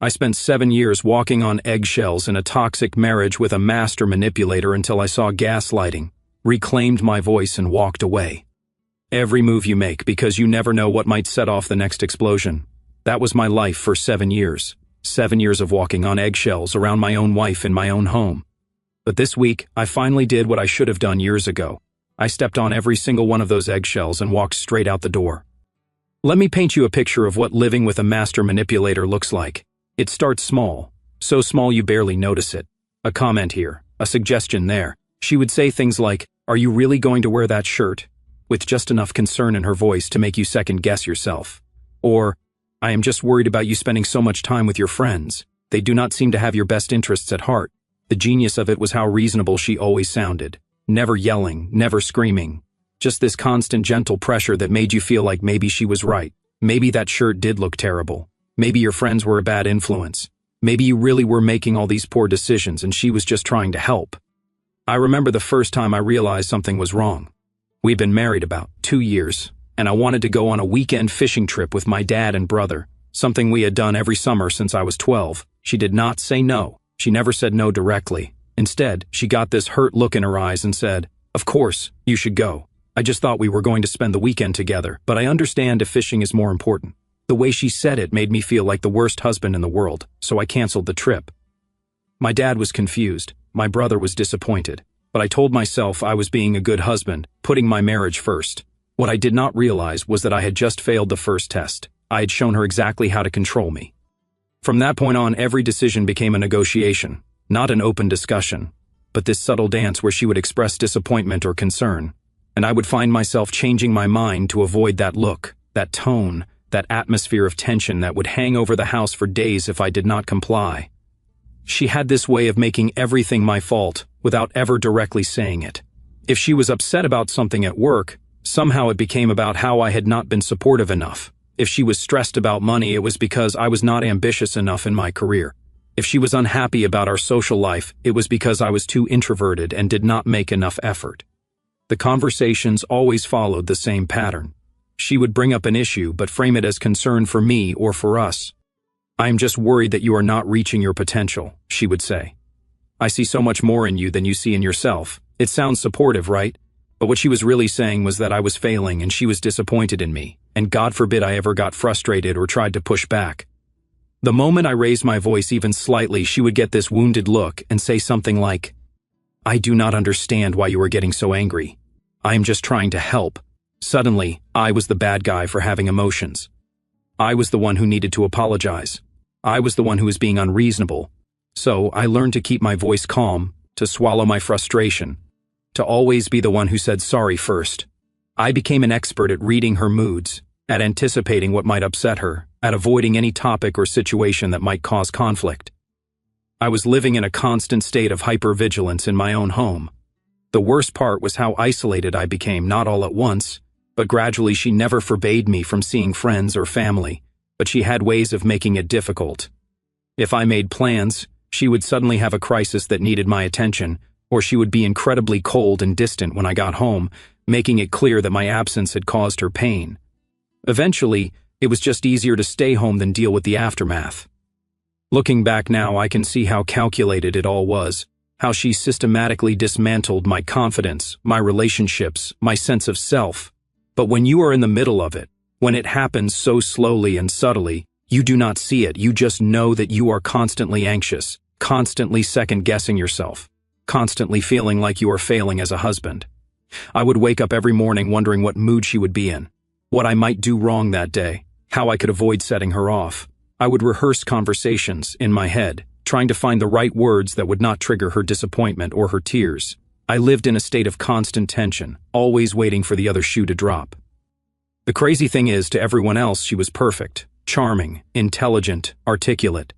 I spent 7 years walking on eggshells in a toxic marriage with a master manipulator until I saw gaslighting, reclaimed my voice, and walked away. Every move you make, because you never know what might set off the next explosion. That was my life for 7 years. 7 years of walking on eggshells around my own wife in my own home. But this week, I finally did what I should have done years ago. I stepped on every single one of those eggshells and walked straight out the door. Let me paint you a picture of what living with a master manipulator looks like. It starts small, so small you barely notice it. A comment here, a suggestion there. She would say things like, "Are you really going to wear that shirt?" with just enough concern in her voice to make you second-guess yourself. Or, "I am just worried about you spending so much time with your friends. They do not seem to have your best interests at heart." The genius of it was how reasonable she always sounded. Never yelling, never screaming. Just this constant gentle pressure that made you feel like maybe she was right. Maybe that shirt did look terrible. Maybe your friends were a bad influence. Maybe you really were making all these poor decisions and she was just trying to help. I remember the first time I realized something was wrong. We'd been married about 2 years, and I wanted to go on a weekend fishing trip with my dad and brother, something we had done every summer since I was 12. She did not say no. She never said no directly. Instead, she got this hurt look in her eyes and said, "Of course, you should go. I just thought we were going to spend the weekend together, but I understand if fishing is more important." The way she said it made me feel like the worst husband in the world, so I canceled the trip. My dad was confused. My brother was disappointed. But I told myself I was being a good husband, putting my marriage first. What I did not realize was that I had just failed the first test. I had shown her exactly how to control me. From that point on, every decision became a negotiation, not an open discussion, but this subtle dance where she would express disappointment or concern, and I would find myself changing my mind to avoid that look, that tone, that atmosphere of tension that would hang over the house for days if I did not comply. She had this way of making everything my fault without ever directly saying it. If she was upset about something at work, somehow it became about how I had not been supportive enough. If she was stressed about money, it was because I was not ambitious enough in my career. If she was unhappy about our social life, it was because I was too introverted and did not make enough effort. The conversations always followed the same pattern. She would bring up an issue but frame it as concern for me or for us. "I am just worried that you are not reaching your potential," she would say. "I see so much more in you than you see in yourself." It sounds supportive, right? But what she was really saying was that I was failing and she was disappointed in me, and God forbid I ever got frustrated or tried to push back. The moment I raised my voice even slightly, she would get this wounded look and say something like, "I do not understand why you are getting so angry. I am just trying to help." Suddenly, I was the bad guy for having emotions. I was the one who needed to apologize. I was the one who was being unreasonable. So I learned to keep my voice calm, to swallow my frustration, to always be the one who said sorry first. I became an expert at reading her moods, at anticipating what might upset her, at avoiding any topic or situation that might cause conflict. I was living in a constant state of hypervigilance in my own home. The worst part was how isolated I became, not all at once, but gradually. She never forbade me from seeing friends or family, but she had ways of making it difficult. If I made plans, she would suddenly have a crisis that needed my attention, or she would be incredibly cold and distant when I got home, making it clear that my absence had caused her pain. Eventually, it was just easier to stay home than deal with the aftermath. Looking back now, I can see how calculated it all was, how she systematically dismantled my confidence, my relationships, my sense of self. But when you are in the middle of it, when it happens so slowly and subtly, you do not see it. You just know that you are constantly anxious, constantly second-guessing yourself, constantly feeling like you are failing as a husband. I would wake up every morning wondering what mood she would be in, what I might do wrong that day, how I could avoid setting her off. I would rehearse conversations in my head, trying to find the right words that would not trigger her disappointment or her tears. I lived in a state of constant tension, always waiting for the other shoe to drop. The crazy thing is, to everyone else, she was perfect, charming, intelligent, articulate.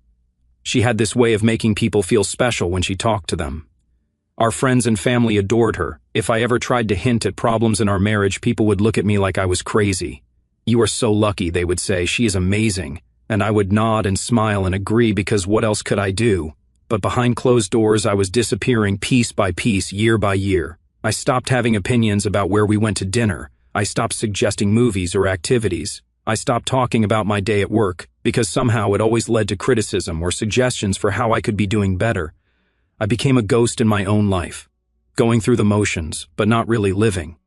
She had this way of making people feel special when she talked to them. Our friends and family adored her. If I ever tried to hint at problems in our marriage, people would look at me like I was crazy. "You are so lucky," they would say. "She is amazing." And I would nod and smile and agree, because what else could I do? But behind closed doors, I was disappearing piece by piece, year by year. I stopped having opinions about where we went to dinner. I stopped suggesting movies or activities. I stopped talking about my day at work because somehow it always led to criticism or suggestions for how I could be doing better. I became a ghost in my own life, going through the motions, but not really living.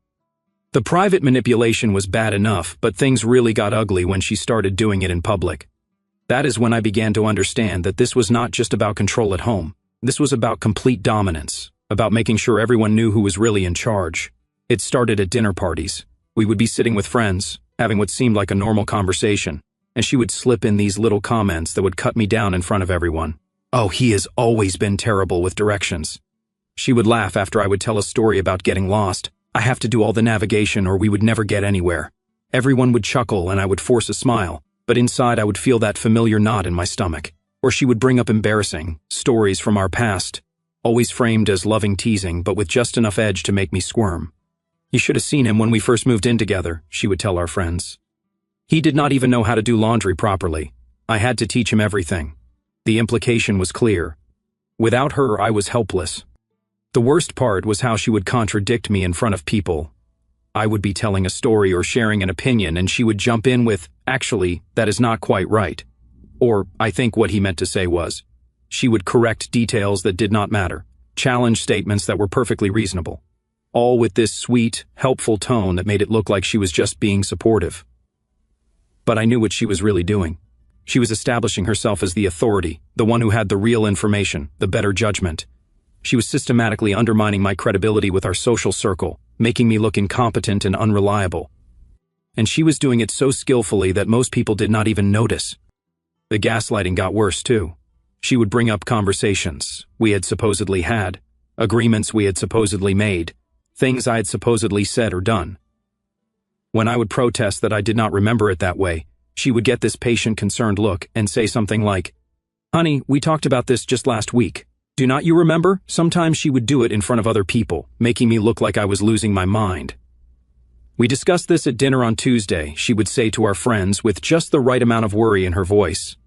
The private manipulation was bad enough, but things really got ugly when she started doing it in public. That is when I began to understand that this was not just about control at home. This was about complete dominance, about making sure everyone knew who was really in charge. It started at dinner parties. We would be sitting with friends, having what seemed like a normal conversation, and she would slip in these little comments that would cut me down in front of everyone. "Oh, he has always been terrible with directions." She would laugh after I would tell a story about getting lost. "I have to do all the navigation or we would never get anywhere." Everyone would chuckle and I would force a smile, but inside I would feel that familiar knot in my stomach. Or she would bring up embarrassing stories from our past, always framed as loving teasing, but with just enough edge to make me squirm. "You should have seen him when we first moved in together," she would tell our friends. "He did not even know how to do laundry properly. I had to teach him everything." The implication was clear. Without her, I was helpless. The worst part was how she would contradict me in front of people. I would be telling a story or sharing an opinion and she would jump in with, "Actually, that is not quite right." Or, "I think what he meant to say was." She would correct details that did not matter, challenge statements that were perfectly reasonable. All with this sweet, helpful tone that made it look like she was just being supportive. But I knew what she was really doing. She was establishing herself as the authority, the one who had the real information, the better judgment. She was systematically undermining my credibility with our social circle, making me look incompetent and unreliable. And she was doing it so skillfully that most people did not even notice. The gaslighting got worse too. She would bring up conversations we had supposedly had, agreements we had supposedly made, things I had supposedly said or done. When I would protest that I did not remember it that way, she would get this patient, concerned look and say something like, "Honey, we talked about this just last week. Do not you remember?" Sometimes she would do it in front of other people, making me look like I was losing my mind. "We discussed this at dinner on Tuesday," she would say to our friends with just the right amount of worry in her voice.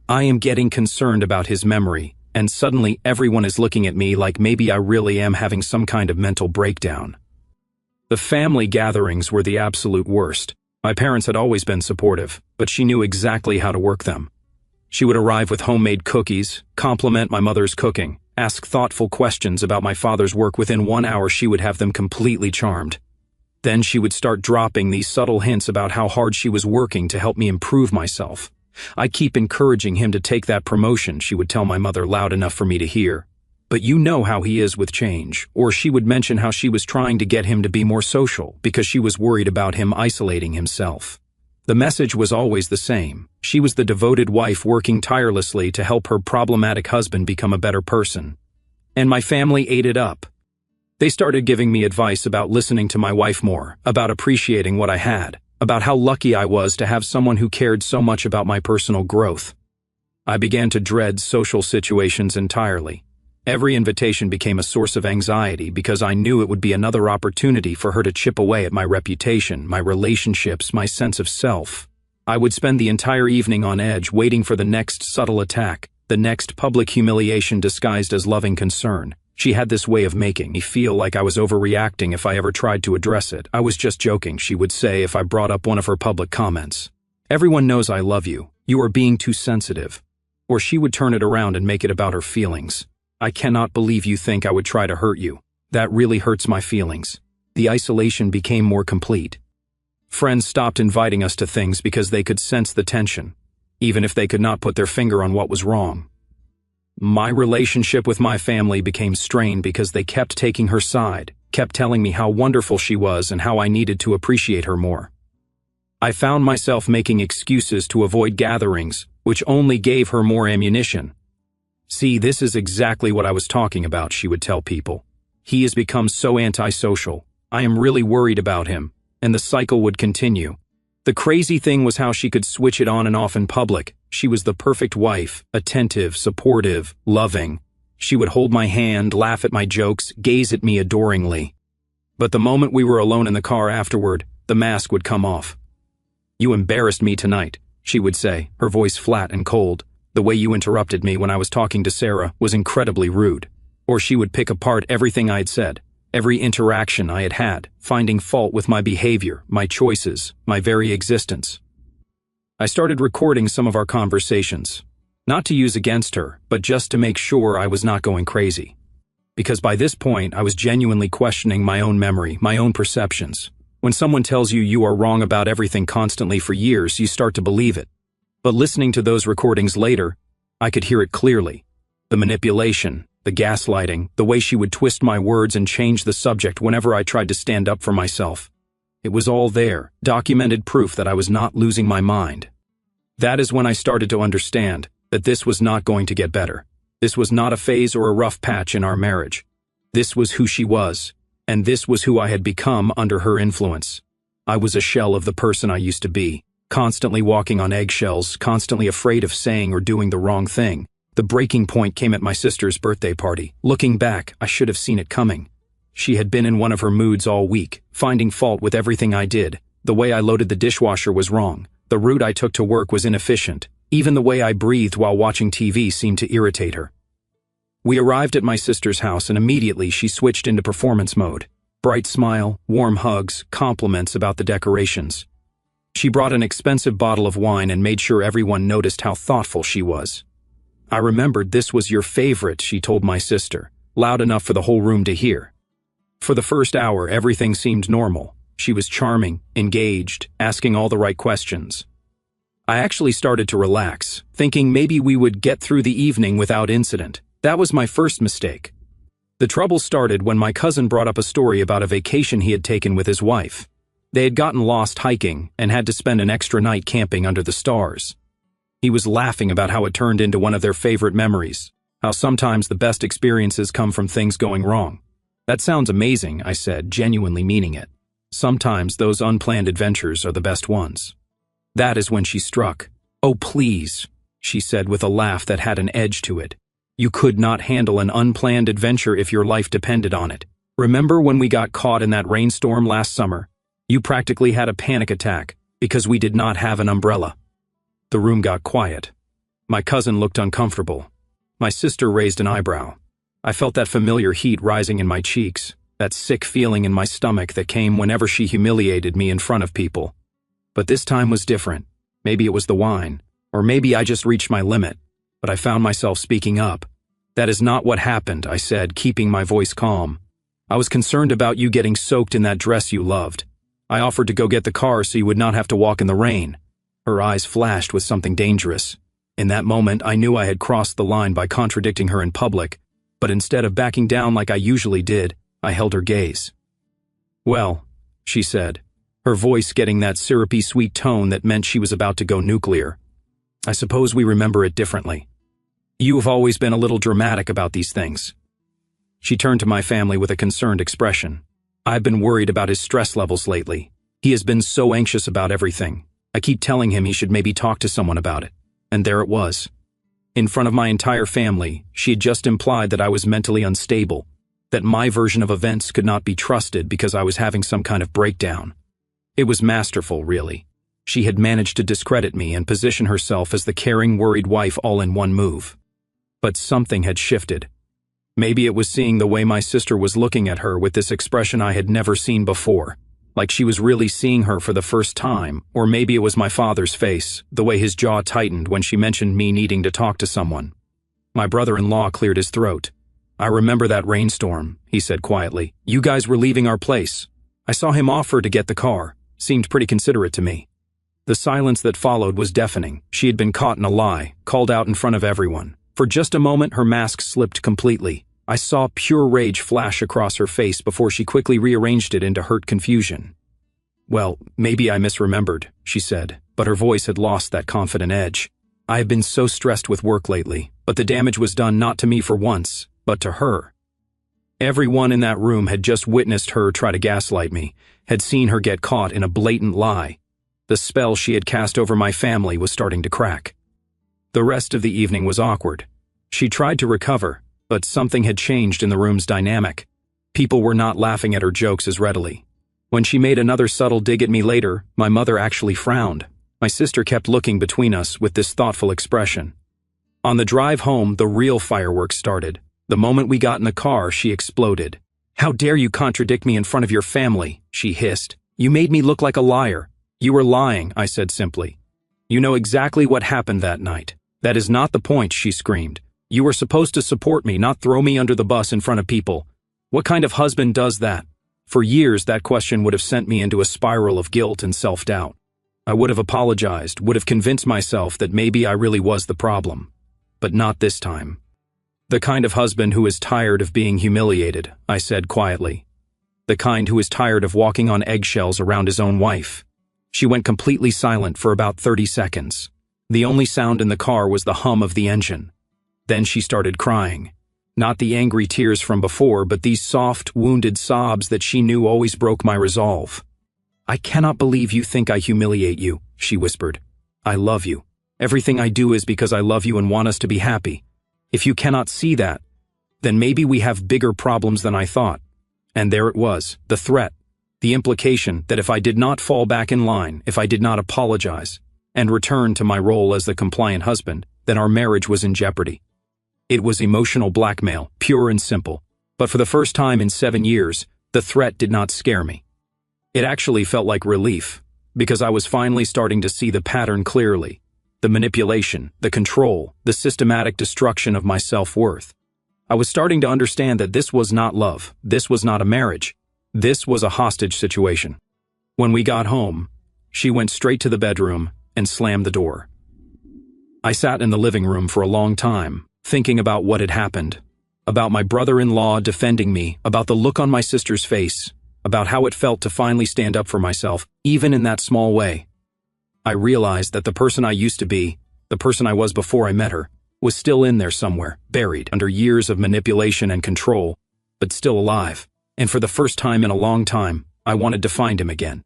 I am getting concerned about his memory, and suddenly everyone is looking at me like maybe I really am having some kind of mental breakdown. The family gatherings were the absolute worst. My parents had always been supportive, but she knew exactly how to work them. She would arrive with homemade cookies, compliment my mother's cooking, ask thoughtful questions about my father's work. Within 1 hour she would have them completely charmed. Then she would start dropping these subtle hints about how hard she was working to help me improve myself. "I keep encouraging him to take that promotion," she would tell my mother loud enough for me to hear. "But you know how he is with change." Or she would mention how she was trying to get him to be more social because she was worried about him isolating himself. The message was always the same. She was the devoted wife working tirelessly to help her problematic husband become a better person. And my family ate it up. They started giving me advice about listening to my wife more, about appreciating what I had, about how lucky I was to have someone who cared so much about my personal growth. I began to dread social situations entirely. Every invitation became a source of anxiety because I knew it would be another opportunity for her to chip away at my reputation, my relationships, my sense of self. I would spend the entire evening on edge waiting for the next subtle attack, the next public humiliation disguised as loving concern. She had this way of making me feel like I was overreacting if I ever tried to address it. "I was just joking," she would say if I brought up one of her public comments. "Everyone knows I love you. You are being too sensitive." Or she would turn it around and make it about her feelings. "I cannot believe you think I would try to hurt you. That really hurts my feelings." The isolation became more complete. Friends stopped inviting us to things because they could sense the tension, even if they could not put their finger on what was wrong. My relationship with my family became strained because they kept taking her side, kept telling me how wonderful she was and how I needed to appreciate her more. I found myself making excuses to avoid gatherings, which only gave her more ammunition. "See, this is exactly what I was talking about," she would tell people. "He has become so antisocial. I am really worried about him." And the cycle would continue. The crazy thing was how she could switch it on and off in public. She was the perfect wife, attentive, supportive, loving. She would hold my hand, laugh at my jokes, gaze at me adoringly. But the moment we were alone in the car afterward, the mask would come off. "You embarrassed me tonight," she would say, her voice flat and cold. "The way you interrupted me when I was talking to Sarah was incredibly rude." Or she would pick apart everything I had said, every interaction I had had, finding fault with my behavior, my choices, my very existence. I started recording some of our conversations. Not to use against her, but just to make sure I was not going crazy. Because by this point, I was genuinely questioning my own memory, my own perceptions. When someone tells you you are wrong about everything constantly for years, you start to believe it. But listening to those recordings later, I could hear it clearly. The manipulation, the gaslighting, the way she would twist my words and change the subject whenever I tried to stand up for myself. It was all there, documented proof that I was not losing my mind. That is when I started to understand that this was not going to get better. This was not a phase or a rough patch in our marriage. This was who she was, and this was who I had become under her influence. I was a shell of the person I used to be, constantly walking on eggshells, constantly afraid of saying or doing the wrong thing. The breaking point came at my sister's birthday party. Looking back, I should have seen it coming. She had been in one of her moods all week, finding fault with everything I did. The way I loaded the dishwasher was wrong. The route I took to work was inefficient. Even the way I breathed while watching TV seemed to irritate her. We arrived at my sister's house and immediately she switched into performance mode. Bright smile, warm hugs, compliments about the decorations. She brought an expensive bottle of wine and made sure everyone noticed how thoughtful she was. I remembered this was your favorite, she told my sister, loud enough for the whole room to hear. For the first hour, everything seemed normal. She was charming, engaged, asking all the right questions. I actually started to relax, thinking maybe we would get through the evening without incident. That was my first mistake. The trouble started when my cousin brought up a story about a vacation he had taken with his wife. They had gotten lost hiking and had to spend an extra night camping under the stars. He was laughing about how it turned into one of their favorite memories, how sometimes the best experiences come from things going wrong. That sounds amazing, I said, genuinely meaning it. Sometimes those unplanned adventures are the best ones. That is when she struck. Oh, please, she said with a laugh that had an edge to it. You could not handle an unplanned adventure if your life depended on it. Remember when we got caught in that rainstorm last summer? You practically had a panic attack because we did not have an umbrella. The room got quiet. My cousin looked uncomfortable. My sister raised an eyebrow. I felt that familiar heat rising in my cheeks, that sick feeling in my stomach that came whenever she humiliated me in front of people. But this time was different. Maybe it was the wine, or maybe I just reached my limit, but I found myself speaking up. That is not what happened, I said, keeping my voice calm. I was concerned about you getting soaked in that dress you loved. I offered to go get the car so you would not have to walk in the rain. Her eyes flashed with something dangerous. In that moment, I knew I had crossed the line by contradicting her in public, but instead of backing down like I usually did, I held her gaze. Well, she said, her voice getting that syrupy sweet tone that meant she was about to go nuclear. I suppose we remember it differently. You have always been a little dramatic about these things. She turned to my family with a concerned expression. I've been worried about his stress levels lately. He has been so anxious about everything. I keep telling him he should maybe talk to someone about it. And there it was. In front of my entire family, she had just implied that I was mentally unstable, that my version of events could not be trusted because I was having some kind of breakdown. It was masterful, really. She had managed to discredit me and position herself as the caring, worried wife all in one move. But something had shifted. Maybe it was seeing the way my sister was looking at her with this expression I had never seen before, like she was really seeing her for the first time, or maybe it was my father's face, the way his jaw tightened when she mentioned me needing to talk to someone. My brother-in-law cleared his throat. I remember that rainstorm, he said quietly. You guys were leaving our place. I saw him offer to get the car. Seemed pretty considerate to me. The silence that followed was deafening. She had been caught in a lie, called out in front of everyone. For just a moment, her mask slipped completely. I saw pure rage flash across her face before she quickly rearranged it into hurt confusion. Well, maybe I misremembered, she said, but her voice had lost that confident edge. I have been so stressed with work lately, but the damage was done not to me for once, but to her. Everyone in that room had just witnessed her try to gaslight me, had seen her get caught in a blatant lie. The spell she had cast over my family was starting to crack. The rest of the evening was awkward. She tried to recover, but something had changed in the room's dynamic. People were not laughing at her jokes as readily. When she made another subtle dig at me later, my mother actually frowned. My sister kept looking between us with this thoughtful expression. On the drive home, the real fireworks started. The moment we got in the car, she exploded. How dare you contradict me in front of your family, she hissed. You made me look like a liar. You were lying, I said simply. You know exactly what happened that night. That is not the point, she screamed. You were supposed to support me, not throw me under the bus in front of people. What kind of husband does that? For years, that question would have sent me into a spiral of guilt and self-doubt. I would have apologized, would have convinced myself that maybe I really was the problem. But not this time. The kind of husband who is tired of being humiliated, I said quietly. The kind who is tired of walking on eggshells around his own wife. She went completely silent for about 30 seconds. The only sound in the car was the hum of the engine. Then she started crying. Not the angry tears from before, but these soft, wounded sobs that she knew always broke my resolve. I cannot believe you think I humiliate you, she whispered. I love you. Everything I do is because I love you and want us to be happy. If you cannot see that, then maybe we have bigger problems than I thought. And there it was, the threat, the implication that if I did not fall back in line, if I did not apologize, and return to my role as the compliant husband, then our marriage was in jeopardy. It was emotional blackmail, pure and simple. But for the first time in 7 years, the threat did not scare me. It actually felt like relief, because I was finally starting to see the pattern clearly. The manipulation, the control, the systematic destruction of my self-worth. I was starting to understand that this was not love, this was not a marriage, this was a hostage situation. When we got home, she went straight to the bedroom and slammed the door. I sat in the living room for a long time, thinking about what had happened, about my brother-in-law defending me, about the look on my sister's face, about how it felt to finally stand up for myself, even in that small way. I realized that the person I used to be, the person I was before I met her, was still in there somewhere, buried under years of manipulation and control, but still alive. And for the first time in a long time, I wanted to find him again.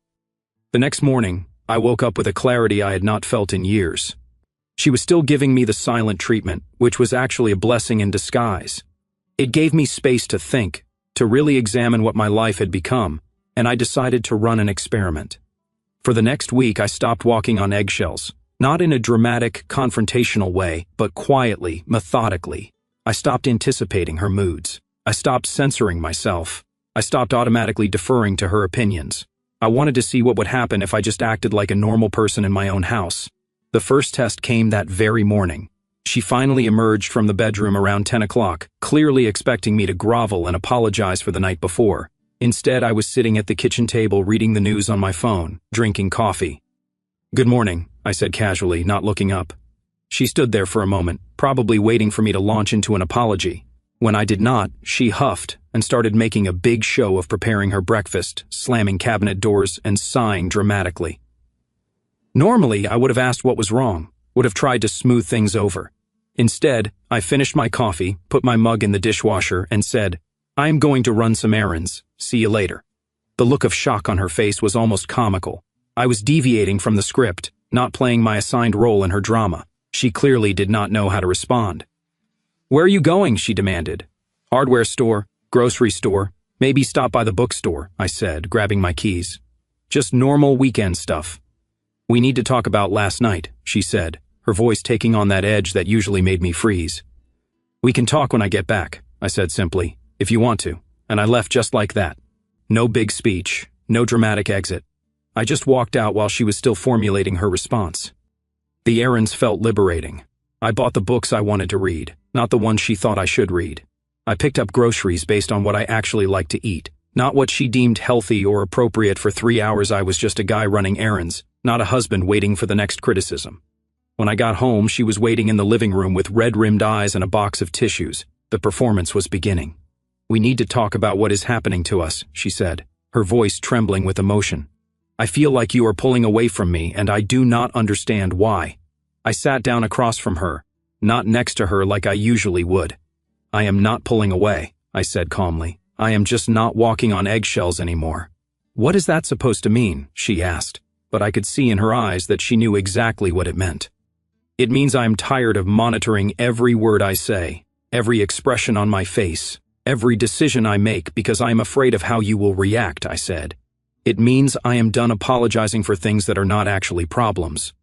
The next morning, I woke up with a clarity I had not felt in years. She was still giving me the silent treatment, which was actually a blessing in disguise. It gave me space to think, to really examine what my life had become, and I decided to run an experiment. For the next week, I stopped walking on eggshells, not in a dramatic, confrontational way, but quietly, methodically. I stopped anticipating her moods. I stopped censoring myself. I stopped automatically deferring to her opinions. I wanted to see what would happen if I just acted like a normal person in my own house. The first test came that very morning. She finally emerged from the bedroom around 10 o'clock, clearly expecting me to grovel and apologize for the night before. Instead, I was sitting at the kitchen table reading the news on my phone, drinking coffee. "Good morning," I said casually, not looking up. She stood there for a moment, probably waiting for me to launch into an apology. When I did not, she huffed and started making a big show of preparing her breakfast, slamming cabinet doors and sighing dramatically. Normally, I would have asked what was wrong, would have tried to smooth things over. Instead, I finished my coffee, put my mug in the dishwasher, and said, "I am going to run some errands. See you later." The look of shock on her face was almost comical. I was deviating from the script, not playing my assigned role in her drama. She clearly did not know how to respond. "Where are you going?" she demanded. "Hardware store, grocery store, maybe stop by the bookstore," I said, grabbing my keys. "Just normal weekend stuff." "We need to talk about last night," she said, her voice taking on that edge that usually made me freeze. "We can talk when I get back," I said simply, "if you want to," and I left just like that. No big speech, no dramatic exit. I just walked out while she was still formulating her response. The errands felt liberating. I bought the books I wanted to read, not the ones she thought I should read. I picked up groceries based on what I actually liked to eat, not what she deemed healthy or appropriate. For 3 hours I was just a guy running errands, not a husband waiting for the next criticism. When I got home, she was waiting in the living room with red-rimmed eyes and a box of tissues. The performance was beginning. "We need to talk about what is happening to us," she said, her voice trembling with emotion. "I feel like you are pulling away from me, and I do not understand why." I sat down across from her, not next to her like I usually would. "I am not pulling away," I said calmly. "I am just not walking on eggshells anymore." "What is that supposed to mean?" she asked, but I could see in her eyes that she knew exactly what it meant. "It means I am tired of monitoring every word I say, every expression on my face, every decision I make because I am afraid of how you will react," I said. "It means I am done apologizing for things that are not actually problems."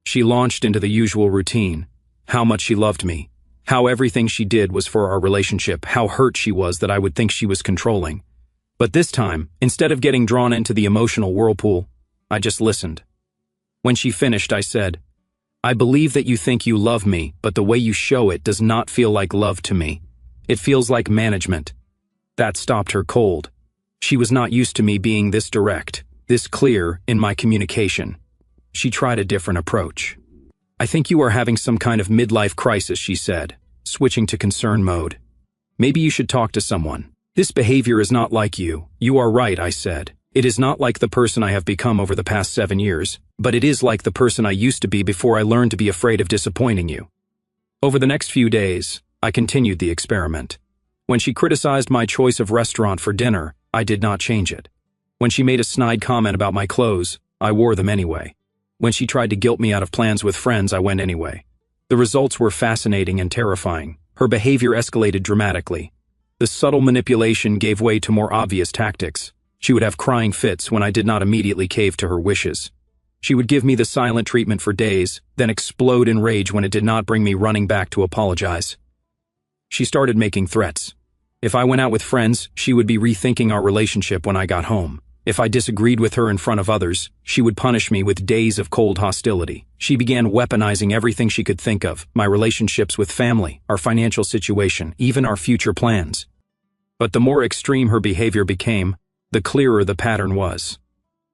She launched into the usual routine, how much she loved me, how everything she did was for our relationship, how hurt she was that I would think she was controlling. But this time, instead of getting drawn into the emotional whirlpool, I just listened. When she finished, I said, I believe that you think you love me, but the way you show it does not feel like love to me. It feels like management." That stopped her cold. She was not used to me being this direct, this clear in my communication. She tried a different approach. "I think you are having some kind of midlife crisis," she said, switching to concern mode. "Maybe you should talk to someone. This behavior is not like you." "You are right," I said. "It is not like the person I have become over the past 7 years, but it is like the person I used to be before I learned to be afraid of disappointing you." Over the next few days, I continued the experiment. When she criticized my choice of restaurant for dinner, I did not change it. When she made a snide comment about my clothes, I wore them anyway. When she tried to guilt me out of plans with friends, I went anyway. The results were fascinating and terrifying. Her behavior escalated dramatically. The subtle manipulation gave way to more obvious tactics. She would have crying fits when I did not immediately cave to her wishes. She would give me the silent treatment for days, then explode in rage when it did not bring me running back to apologize. She started making threats. If I went out with friends, she would be rethinking our relationship when I got home. If I disagreed with her in front of others, she would punish me with days of cold hostility. She began weaponizing everything she could think of, my relationships with family, our financial situation, even our future plans. But the more extreme her behavior became, the clearer the pattern was.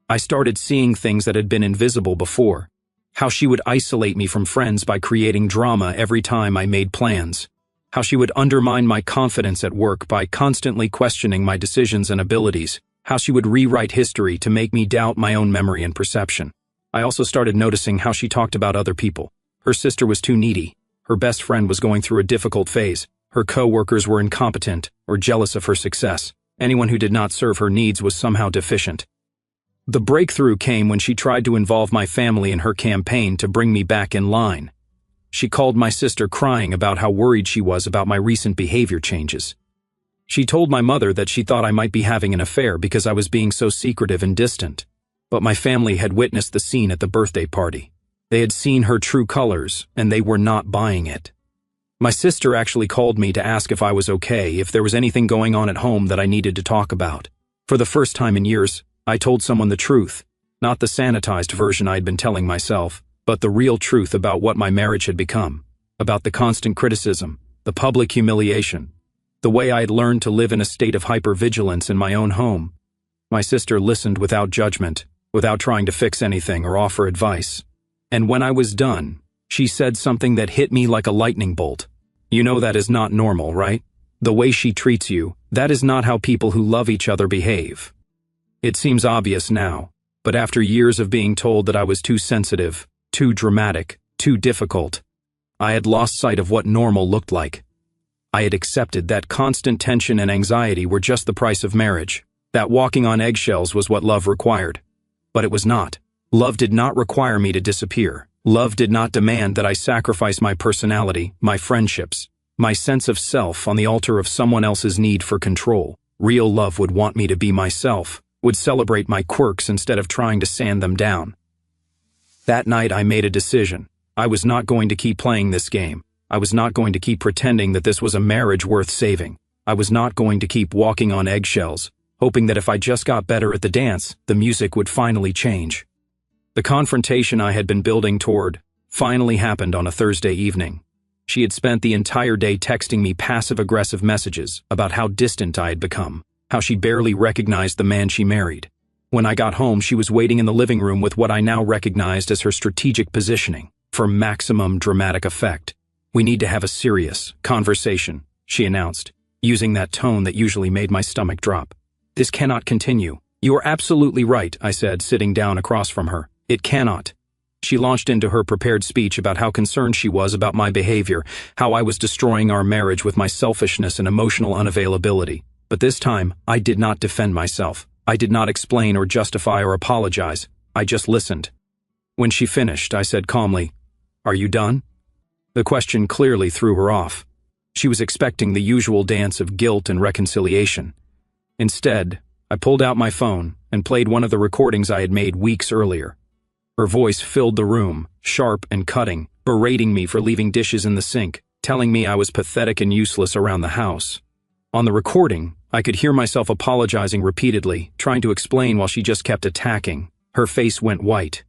I started seeing things that had been invisible before. How she would isolate me from friends by creating drama every time I made plans. How she would undermine my confidence at work by constantly questioning my decisions and abilities. How she would rewrite history to make me doubt my own memory and perception. I also started noticing how she talked about other people. Her sister was too needy. Her best friend was going through a difficult phase. Her co-workers were incompetent or jealous of her success. Anyone who did not serve her needs was somehow deficient. The breakthrough came when she tried to involve my family in her campaign to bring me back in line. She called my sister crying about how worried she was about my recent behavior changes. She told my mother that she thought I might be having an affair because I was being so secretive and distant. But my family had witnessed the scene at the birthday party. They had seen her true colors, and they were not buying it. My sister actually called me to ask if I was okay, if there was anything going on at home that I needed to talk about. For the first time in years, I told someone the truth, not the sanitized version I had been telling myself, but the real truth about what my marriage had become, about the constant criticism, the public humiliation, the way I had learned to live in a state of hypervigilance in my own home. My sister listened without judgment, without trying to fix anything or offer advice. And when I was done, she said something that hit me like a lightning bolt. "You know that is not normal, right? The way she treats you, that is not how people who love each other behave." It seems obvious now, but after years of being told that I was too sensitive, too dramatic, too difficult, I had lost sight of what normal looked like. I had accepted that constant tension and anxiety were just the price of marriage, that walking on eggshells was what love required. But it was not. Love did not require me to disappear. Love did not demand that I sacrifice my personality, my friendships, my sense of self on the altar of someone else's need for control. Real love would want me to be myself, would celebrate my quirks instead of trying to sand them down. That night I made a decision. I was not going to keep playing this game. I was not going to keep pretending that this was a marriage worth saving. I was not going to keep walking on eggshells, hoping that if I just got better at the dance, the music would finally change. The confrontation I had been building toward finally happened on a Thursday evening. She had spent the entire day texting me passive-aggressive messages about how distant I had become, how she barely recognized the man she married. When I got home, she was waiting in the living room with what I now recognized as her strategic positioning for maximum dramatic effect. "We need to have a serious conversation," she announced, using that tone that usually made my stomach drop. "This cannot continue." "You are absolutely right," I said, sitting down across from her. "It cannot." She launched into her prepared speech about how concerned she was about my behavior, how I was destroying our marriage with my selfishness and emotional unavailability. But this time, I did not defend myself. I did not explain or justify or apologize. I just listened. When she finished, I said calmly, "Are you done?" The question clearly threw her off. She was expecting the usual dance of guilt and reconciliation. Instead, I pulled out my phone and played one of the recordings I had made weeks earlier. Her voice filled the room, sharp and cutting, berating me for leaving dishes in the sink, telling me I was pathetic and useless around the house. On the recording, I could hear myself apologizing repeatedly, trying to explain while she just kept attacking. Her face went white.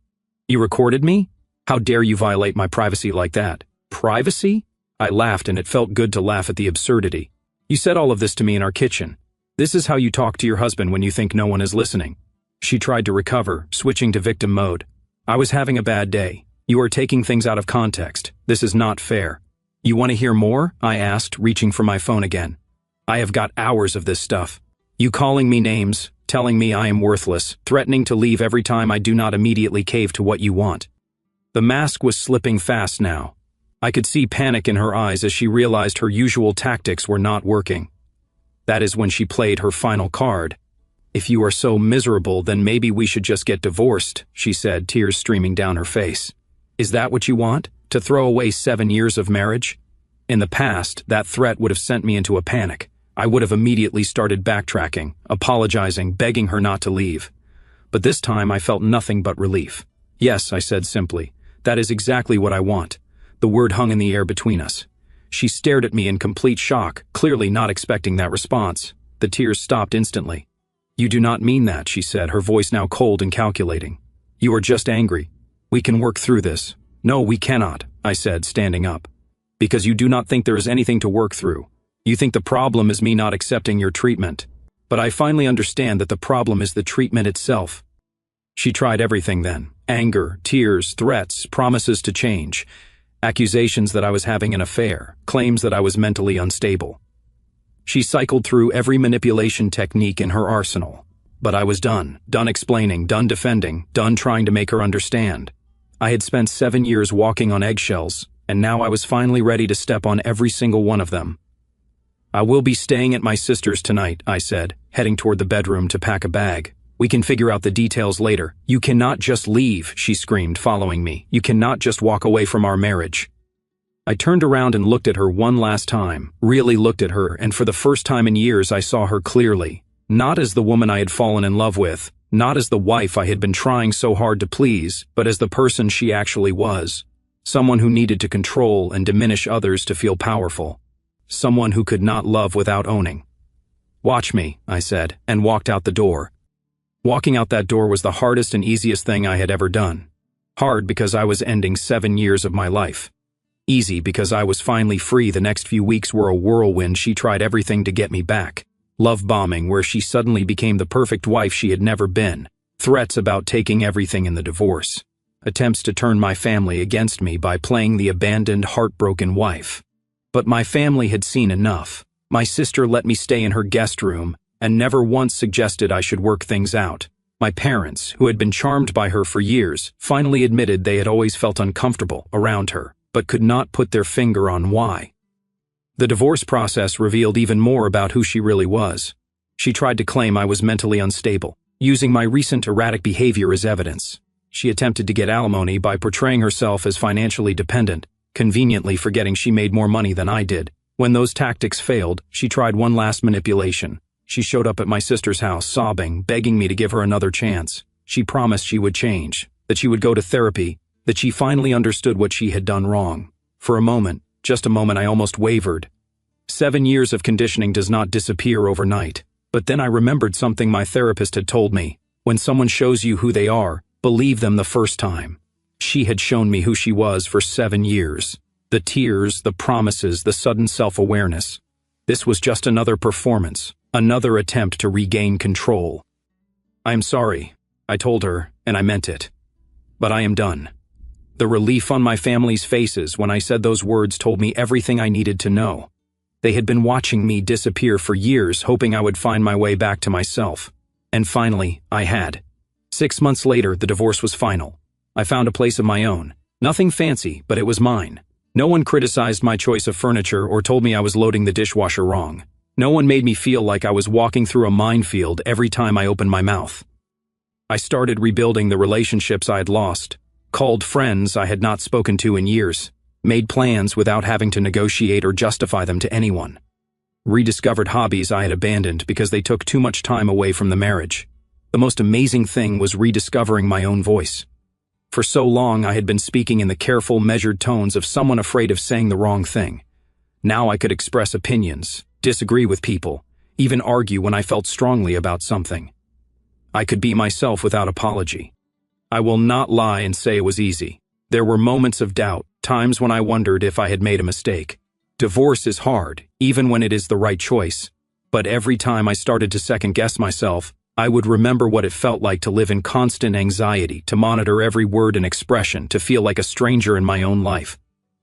"You recorded me?" How dare you violate my privacy like that? Privacy? I laughed, and it felt good to laugh at the absurdity. You said all of this to me in our kitchen. This is how you talk to your husband when you think no one is listening. She tried to recover, switching to victim mode. I was having a bad day. You are taking things out of context. This is not fair. You want to hear more? I asked, reaching for my phone again. I have got hours of this stuff. You calling me names, telling me I am worthless, threatening to leave every time I do not immediately cave to what you want. The mask was slipping fast now. I could see panic in her eyes as she realized her usual tactics were not working. That is when she played her final card. If you are so miserable, then maybe we should just get divorced, she said, tears streaming down her face. Is that what you want? To throw away 7 years of marriage? In the past, that threat would have sent me into a panic. I would have immediately started backtracking, apologizing, begging her not to leave. But this time I felt nothing but relief. Yes, I said simply. That is exactly what I want. The word hung in the air between us. She stared at me in complete shock, clearly not expecting that response. The tears stopped instantly. You do not mean that, she said, her voice now cold and calculating. You are just angry. We can work through this. No, we cannot, I said, standing up. Because you do not think there is anything to work through. You think the problem is me not accepting your treatment. But I finally understand that the problem is the treatment itself. She tried everything then. Anger, tears, threats, promises to change. Accusations that I was having an affair, claims that I was mentally unstable. She cycled through every manipulation technique in her arsenal. But I was done explaining, done defending, done trying to make her understand. I had spent 7 years walking on eggshells, and now I was finally ready to step on every single one of them. I will be staying at my sister's tonight, I said, heading toward the bedroom to pack a bag. We can figure out the details later. You cannot just leave, she screamed, following me. You cannot just walk away from our marriage. I turned around and looked at her one last time, really looked at her, and for the first time in years I saw her clearly. Not as the woman I had fallen in love with, not as the wife I had been trying so hard to please, but as the person she actually was. Someone who needed to control and diminish others to feel powerful. Someone who could not love without owning. Watch me, I said, and walked out the door. Walking out that door was the hardest and easiest thing I had ever done. Hard because I was ending 7 years of my life. Easy because I was finally free. The next few weeks were a whirlwind. She tried everything to get me back. Love bombing, where she suddenly became the perfect wife she had never been. Threats about taking everything in the divorce. Attempts to turn my family against me by playing the abandoned, heartbroken wife. But my family had seen enough. My sister let me stay in her guest room, and never once suggested I should work things out. My parents, who had been charmed by her for years, finally admitted they had always felt uncomfortable around her, but could not put their finger on why. The divorce process revealed even more about who she really was. She tried to claim I was mentally unstable, using my recent erratic behavior as evidence. She attempted to get alimony by portraying herself as financially dependent, conveniently forgetting she made more money than I did. When those tactics failed, she tried one last manipulation. She showed up at my sister's house, sobbing, begging me to give her another chance. She promised she would change, that she would go to therapy, that she finally understood what she had done wrong. For a moment, just a moment, I almost wavered. 7 years of conditioning does not disappear overnight. But then I remembered something my therapist had told me. When someone shows you who they are, believe them the first time. She had shown me who she was for 7 years. The tears, the promises, the sudden self-awareness. This was just another performance. Another attempt to regain control. I am sorry, I told her, and I meant it. But I am done. The relief on my family's faces when I said those words told me everything I needed to know. They had been watching me disappear for years, hoping I would find my way back to myself. And finally, I had. 6 months later, the divorce was final. I found a place of my own. Nothing fancy, but it was mine. No one criticized my choice of furniture or told me I was loading the dishwasher wrong. No one made me feel like I was walking through a minefield every time I opened my mouth. I started rebuilding the relationships I had lost, called friends I had not spoken to in years, made plans without having to negotiate or justify them to anyone, rediscovered hobbies I had abandoned because they took too much time away from the marriage. The most amazing thing was rediscovering my own voice. For so long I had been speaking in the careful, measured tones of someone afraid of saying the wrong thing. Now I could express opinions, disagree with people, even argue when I felt strongly about something. I could be myself without apology. I will not lie and say it was easy. There were moments of doubt, times when I wondered if I had made a mistake. Divorce is hard, even when it is the right choice. But every time I started to second-guess myself, I would remember what it felt like to live in constant anxiety, to monitor every word and expression, to feel like a stranger in my own life.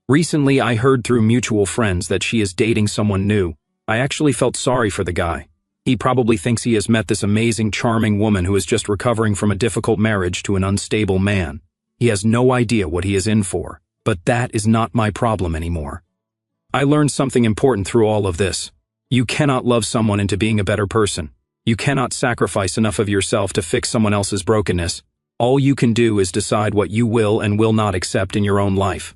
Recently, I heard through mutual friends that she is dating someone new. I actually felt sorry for the guy. He probably thinks he has met this amazing, charming woman who is just recovering from a difficult marriage to an unstable man. He has no idea what he is in for, but that is not my problem anymore. I learned something important through all of this. You cannot love someone into being a better person. You cannot sacrifice enough of yourself to fix someone else's brokenness. All you can do is decide what you will and will not accept in your own life.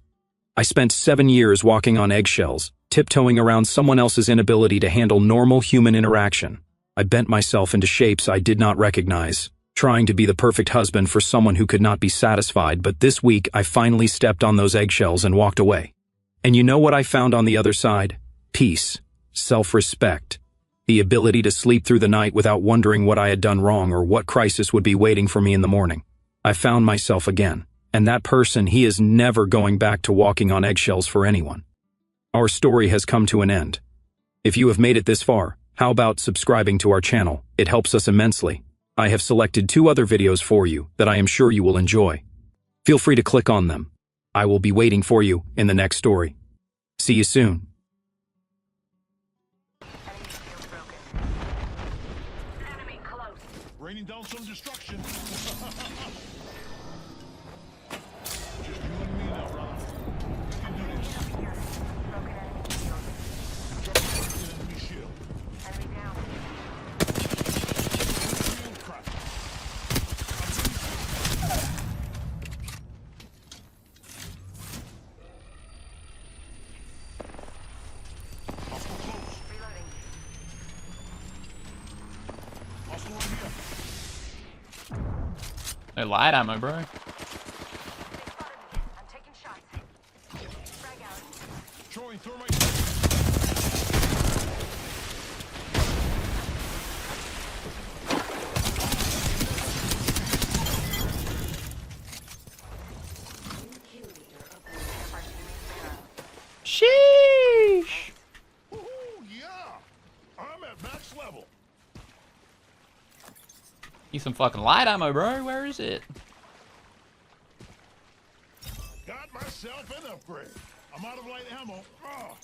I spent 7 years walking on eggshells, tiptoeing around someone else's inability to handle normal human interaction. I bent myself into shapes I did not recognize, trying to be the perfect husband for someone who could not be satisfied, but this week I finally stepped on those eggshells and walked away. And you know what I found on the other side? Peace, self-respect, the ability to sleep through the night without wondering what I had done wrong or what crisis would be waiting for me in the morning. I found myself again, and that person, he is never going back to walking on eggshells for anyone. Our story has come to an end. If you have made it this far, how about subscribing to our channel? It helps us immensely. I have selected 2 other videos for you that I am sure you will enjoy. Feel free to click on them. I will be waiting for you in the next story. See you soon. Raining down some destruction. Just you and me now, brother. We can do this. Enemy shield. Enemy down. Shield crack. Hostile close. Reloading. Hostile right here. No light ammo, bro. They spotted me. I'm taking shots. Frag out. Throwing thermite. Sheesh. Woohoo, yeah! I'm at max level. Need some fucking light ammo, bro. Where is it? Got myself an upgrade. I'm out of light ammo. Ah.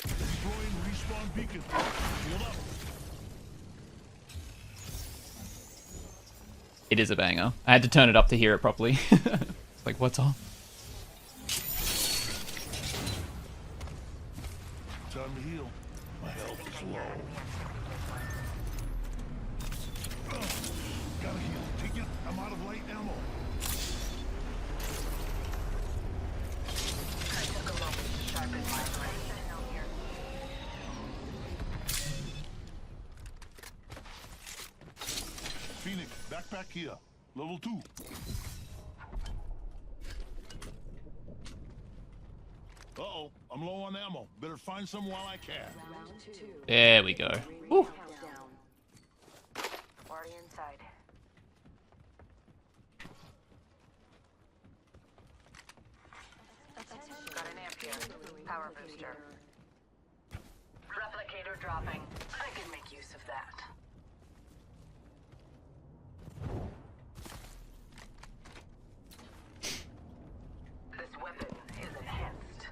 Destroying respawn beacon. Shield up. It is a banger. I had to turn it up to hear it properly. It's like, what's on? Time to heal. My health is low. Gotta heal. Take it. I'm out of light ammo. I took a moment to sharpen my blade. Sentinel here. Phoenix, backpack here. Level 2. Uh-oh, I'm low on ammo. Better find some while I can. There we go. Woo. Already inside. Got an amp here. Power booster. Replicator dropping. I can make use of that. This weapon is enhanced.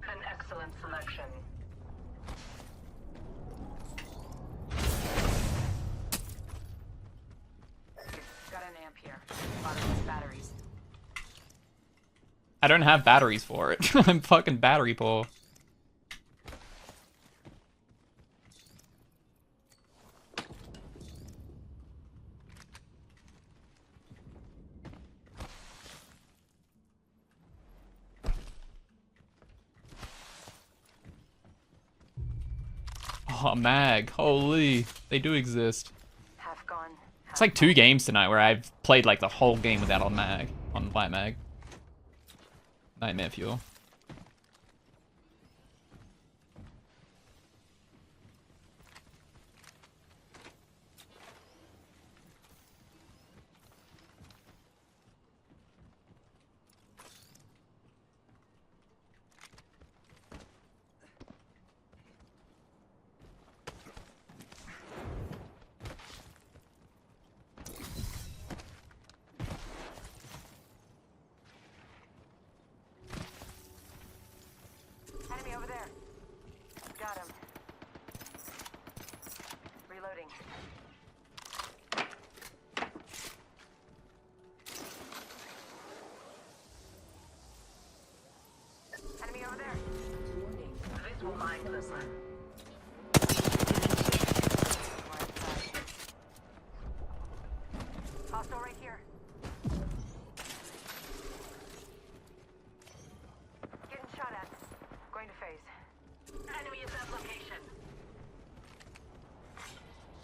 An excellent selection. Got an amp here. Bottomless batteries. I don't have batteries for it. I'm fucking battery poor. Oh, mag. Holy. They do exist. Half gone. It's like 2 games tonight where I've played like the whole game without a mag. On light mag. Nightmare fuel.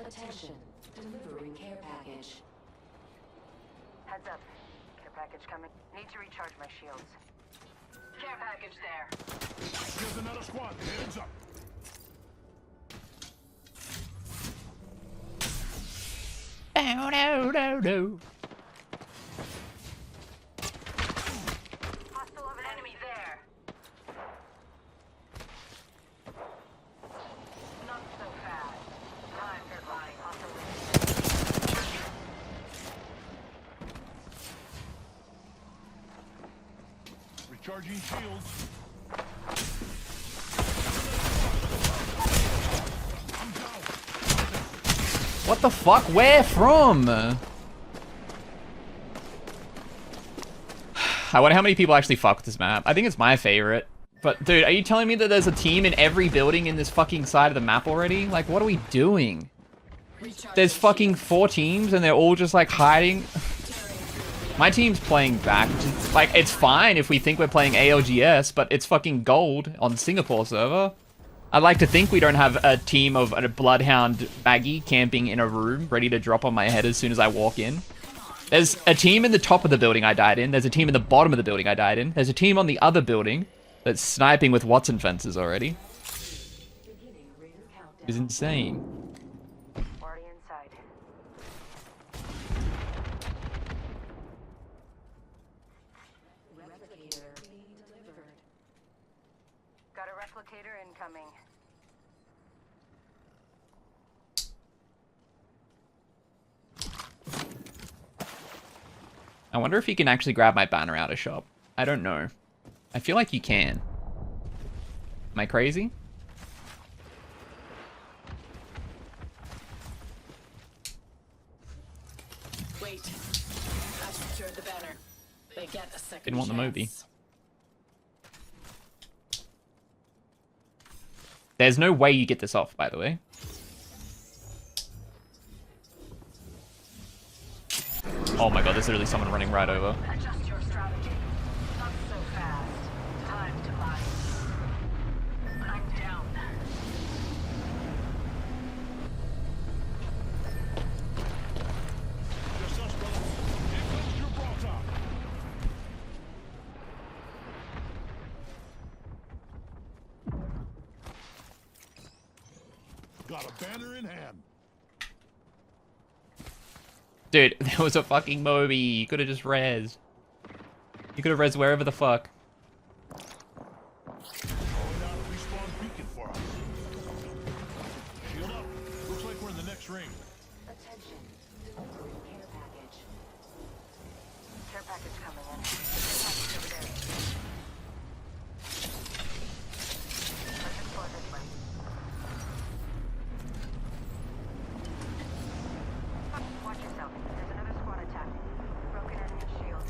Attention, delivering care package. Heads up. Care package coming. Need to recharge my shields. Care package there. Here's another squad. Heads up. No, no, no, no. Hostile of an enemy there. Not so fast. Time for lying. Hostile. Recharging shields. I'm down. What the fuck? Where from? I wonder how many people actually fuck with this map. I think it's my favorite. But dude, are you telling me that there's a team in every building in this fucking side of the map already? Like, what are we doing? There's fucking 4 teams and they're all just like hiding. My team's playing back. Like, it's fine if we think we're playing ALGS, but it's fucking gold on the Singapore server. I'd like to think we don't have a team of a Bloodhound Maggie camping in a room, ready to drop on my head as soon as I walk in. There's a team in the top of the building I died in. There's a team in the bottom of the building I died in. There's a team on the other building that's sniping with Watson fences already. It's insane. Already inside. Replicator being delivered. Got a replicator incoming. I wonder if you can actually grab my banner out of shop. I don't know. I feel like you can. Am I crazy? Wait. I secured the banner. They get a second Didn't want the Moby. chance. There's no way you get this off, by the way. Oh my god, there's literally someone running right over. Adjust your strategy. Not so fast. Time to lie. I'm down. Just us, brother. Here comes Gibraltar. Got a banner in hand. Dude, there was a fucking Moby. You could have just rezzed. You could have rezzed wherever the fuck. Calling out a respawn beacon for us. Shield up. Looks like we're in the next ring. Attention, delivering care package. Care package coming in. Care package over there. Let's explore this way. Watch yourself. There's another squad attack. Broken enemy shield.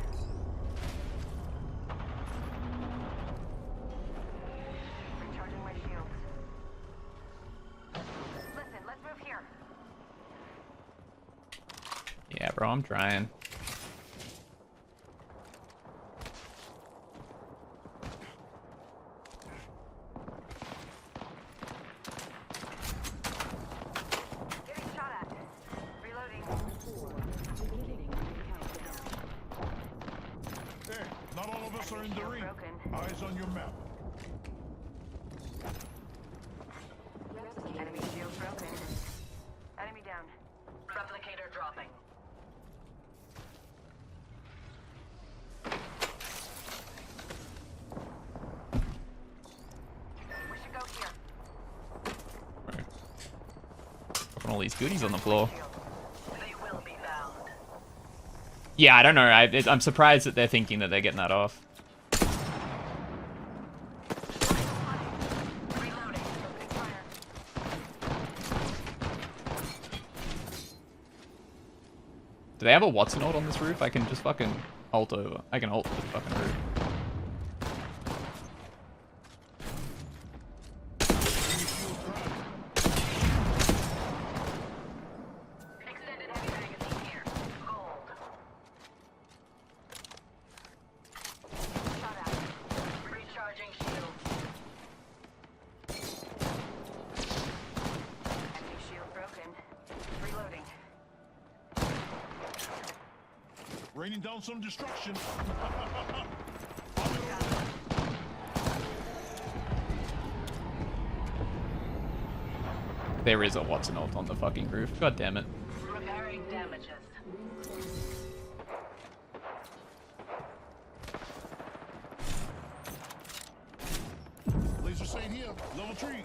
Recharging my shields. Listen, let's move here. Yeah, bro, I'm trying. Getting shot at. Reloading. Beginning countdown. Hey, not all of us are in the ring. Broken. Eyes on your map. Enemy shield broken. Enemy down. Replicator dropping. We should go here. Putting all these goodies on the floor. They will be found. Yeah, I don't know. I'm surprised that they're thinking that they're getting that off. Reloading. Opening fire. Do they have a Watson ult on this roof? I can just fucking ult over. I can ult this fucking roof. Extended heavy magazine here. Gold. Shot at. Recharging shields. Enemy shield broken. Raining down some destruction. There is a Watson ult on the fucking roof. God damn it. Repairing damages. Laser sight here. Level 3.